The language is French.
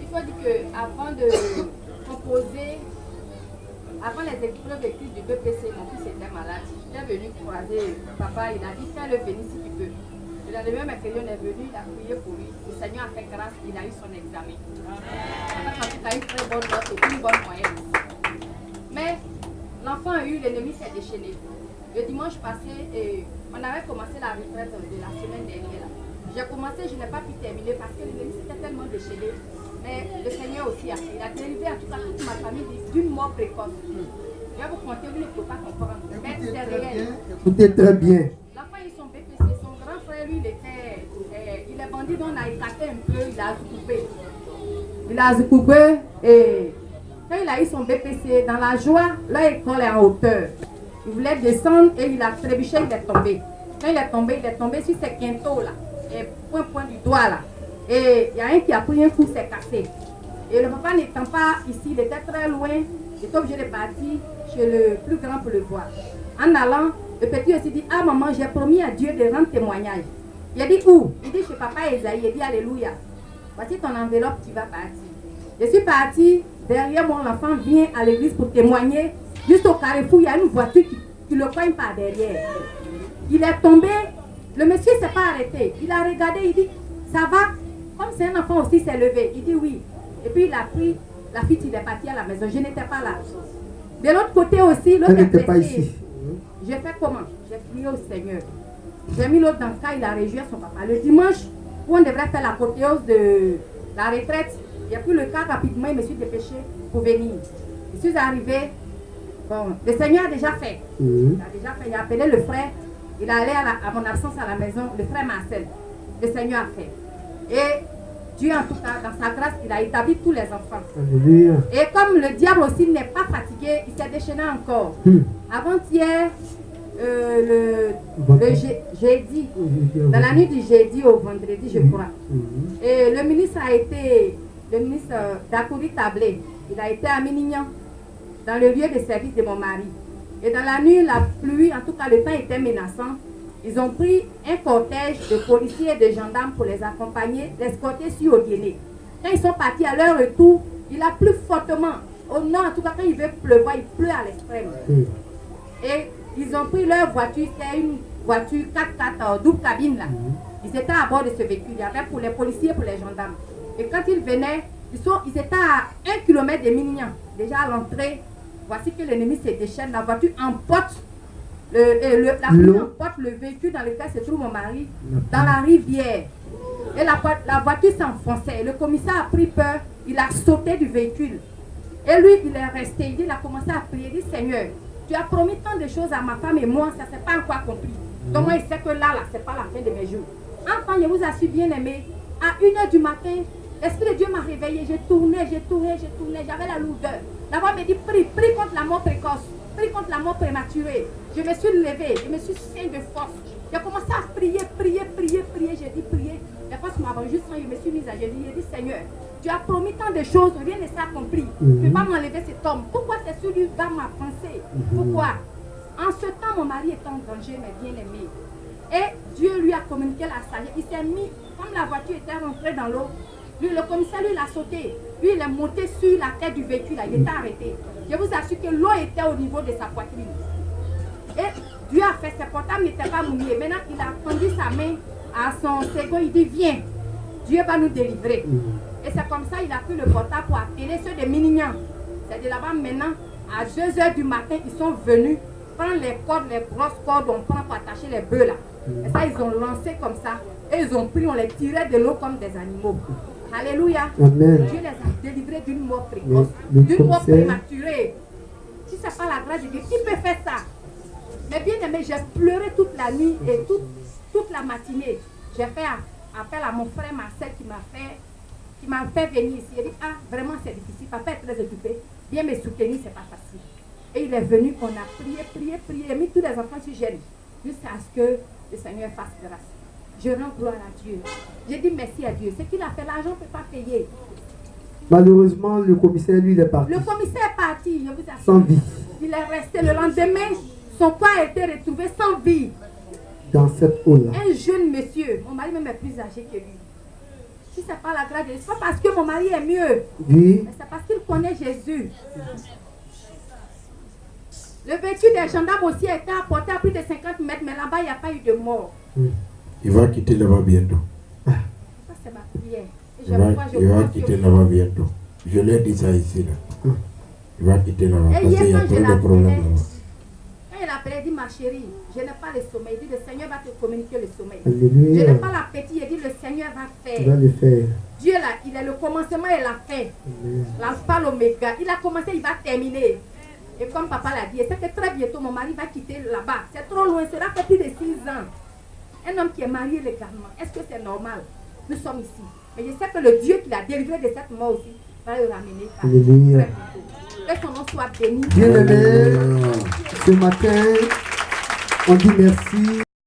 faut dire qu'avant de composer, avant les épreuves écrites du BPC, mon fils était malade. J'étais venu croiser papa, il a dit fais-le venir si tu peux. Le lendemain, mercredi, on est venu, il a prié pour lui. Le Seigneur a fait grâce, il a eu son examen. Papa, en tout cas, une très bonne note et une bonne moyenne. Mais l'enfant a eu, l'ennemi s'est déchaîné. Le dimanche passé, on avait commencé la retraite de la semaine dernière. J'ai commencé, je n'ai pas pu terminer parce que l'ennemi s'était tellement déchaîné. Mais le Seigneur aussi a fait. Il a délivré en tout cas toute ma famille d'une mort précoce. Je vais vous conter, vous ne pouvez pas comprendre. Mais c'est réel. Écoutez très bien. L'enfant a eu son BPC. Son grand frère, lui, il est bandit, donc on a écarté un peu, il a coupé. Il a coupé et quand il a eu son BPC, dans la joie, l'école est en hauteur. Il voulait descendre et il a trébuché, il est tombé. Quand il est tombé sur ces quintaux là, et point du doigt là. Et il y a un qui a pris un coup, c'est cassé. Et le papa n'étant pas ici, il était très loin. Il était obligé de partir chez le plus grand pour le voir. En allant, le petit aussi dit, ah maman, j'ai promis à Dieu de rendre témoignage. Il a dit où? Il dit chez papa Esaïe. Il dit alléluia. Voici ton enveloppe, tu vas partir. Je suis partie, derrière moi, l'enfant vient à l'église pour témoigner. Juste au carrefour, il y a une voiture qui le poigne par derrière. Il est tombé, le monsieur ne s'est pas arrêté. Il a regardé, il dit, ça va? Comme c'est un enfant aussi, s'est levé. Il dit oui. Et puis il a pris la fille, il est parti à la maison. Je n'étais pas là. De l'autre côté aussi, l'autre n'était pas ici. J'ai fait comment? J'ai prié au Seigneur. J'ai mis l'autre dans le cas, il a réjoui son papa. Le dimanche, où on devrait faire l'apothéose de la retraite, j'ai pris le cas rapidement, il me suis dépêché pour venir. Je suis arrivé. Bon, le Seigneur a déjà fait. Il a déjà fait. Il a appelé le frère. Il est allé à mon absence à la maison, le frère Marcel. Le Seigneur a fait. Et Dieu, en tout cas, dans sa grâce, il a établi tous les enfants. Alléluia. Et comme le diable aussi n'est pas fatigué, il s'est déchaîné encore. Avant-hier, le jeudi, dans la nuit du jeudi au vendredi, je crois. Et le ministre a été, le ministre Dakouri Tablé, il a été à Minignan, dans le lieu de service de mon mari. Et dans la nuit, la pluie, en tout cas, le temps était menaçant. Ils ont pris un cortège de policiers et de gendarmes pour les accompagner, l'escorter sur Odiéné. Quand ils sont partis à leur retour, il a plu fortement. Au nord, en tout cas, quand il veut pleuvoir, il pleut à l'extrême. Et ils ont pris leur voiture, c'était une voiture 4x4 double cabine là. Ils étaient à bord de ce véhicule. Il y avait pour les policiers et pour les gendarmes. Et quand ils venaient, ils étaient à 1 km de Minignan. Déjà à l'entrée, voici que l'ennemi se déchaîne. La voiture emporte la pluie emporte le véhicule dans lequel se trouve mon mari dans la rivière. Et la voiture s'enfonçait. Le commissaire a pris peur. Il a sauté du véhicule. Et lui, il est resté. Il a commencé à prier. Il dit, Seigneur, tu as promis tant de choses à ma femme et moi, ça ne s'est pas encore accompli. Donc moi, il sait que là, ce n'est pas la fin de mes jours. Enfin, je vous assure, bien aimé, à 1h du matin, l'Esprit de Dieu m'a réveillé. J'ai tourné. J'avais la lourdeur. La voix me dit, prie contre la mort précoce. Prie contre la mort prématurée. Je me suis levée, je me suis sainte de force. J'ai commencé à prier. J'ai dit prier. La force m'a juste, je me suis mise à genoux. J'ai dit, Seigneur, tu as promis tant de choses, rien ne s'est accompli. Tu ne peux pas m'enlever cet homme. Pourquoi c'est sur lui va ma pensée? Pourquoi? En ce temps, mon mari est en danger, mais bien aimé. Et Dieu lui a communiqué la sagesse. Il s'est mis, comme la voiture était rentrée dans l'eau, lui, le commissaire, lui, il a sauté. Lui, il est monté sur la tête du véhicule, là. Il était arrêté. Je vous assure que l'eau était au niveau de sa poitrine. Et Dieu a fait, ses portables n'étaient pas mouillés. Maintenant, il a tendu sa main à son second. Il dit, viens, Dieu va nous délivrer. Et c'est comme ça qu'il a pris le portable pour appeler ceux de Minignan. C'est de là-bas maintenant, à 2h du matin, ils sont venus prendre les cordes, les grosses cordes, on prend pour attacher les bœufs là. Et ça, ils ont lancé comme ça. Et ils ont pris, on les tirait de l'eau comme des animaux. Alléluia. Amen. Dieu les a délivrés d'une mort précoce, d'une mort prématurée. Si ce n'est pas la grâce de Dieu, qui peut faire ça? Mais bien aimé, j'ai pleuré toute la nuit et toute la matinée. J'ai fait appel à mon frère Marcel qui m'a fait venir ici. Il a dit, ah, vraiment c'est difficile, papa est très occupé. Viens me soutenir, c'est pas facile. Et il est venu, on a prié, mis tous les enfants sur gêne, jusqu'à ce que le Seigneur fasse grâce. Je rends gloire à Dieu. J'ai dit merci à Dieu. Ce qu'il a fait, l'argent ne peut pas payer. Malheureusement, le commissaire, lui, il est parti. Le commissaire est parti, je vous assure. Sans vie. Il est resté. Le lendemain, son corps a été retrouvé sans vie. Dans cette eau-là. Un jeune monsieur, mon mari même est plus âgé que lui. Si c'est pas la grâce de Dieu, c'est pas parce que mon mari est mieux. Oui. Mais c'est parce qu'il connaît Jésus. Le véhicule des gendarmes aussi a été apporté à plus de 50 mètres, mais là-bas, il n'y a pas eu de mort. Il va quitter là-bas bientôt. Ça, c'est ma prière. Et Il va quitter là-bas bientôt. Je l'ai dit ça ici. Là. Il va quitter là-bas parce qu'il y a trop de problèmes là-bas. Quand il appelait, il dit, ma chérie, je n'ai pas le sommeil. Il dit, le Seigneur va te communiquer le sommeil. Alléluia. Je n'ai pas l'appétit. Il dit, le Seigneur va faire. Il va le faire. Dieu, là, il est le commencement et la fin. L'alpha, l'oméga. Il a commencé, il va terminer. Et comme papa l'a dit, c'est que très bientôt, mon mari va quitter là-bas. C'est trop loin, cela fait plus de 6 ans. Un homme qui est marié légalement, est-ce que c'est normal? Nous sommes ici. Mais je sais que le Dieu qui l'a délivré de cette mort aussi va le ramener par très bientôt. Que son nom soit béni. Bien-aimé, ce matin, on dit merci.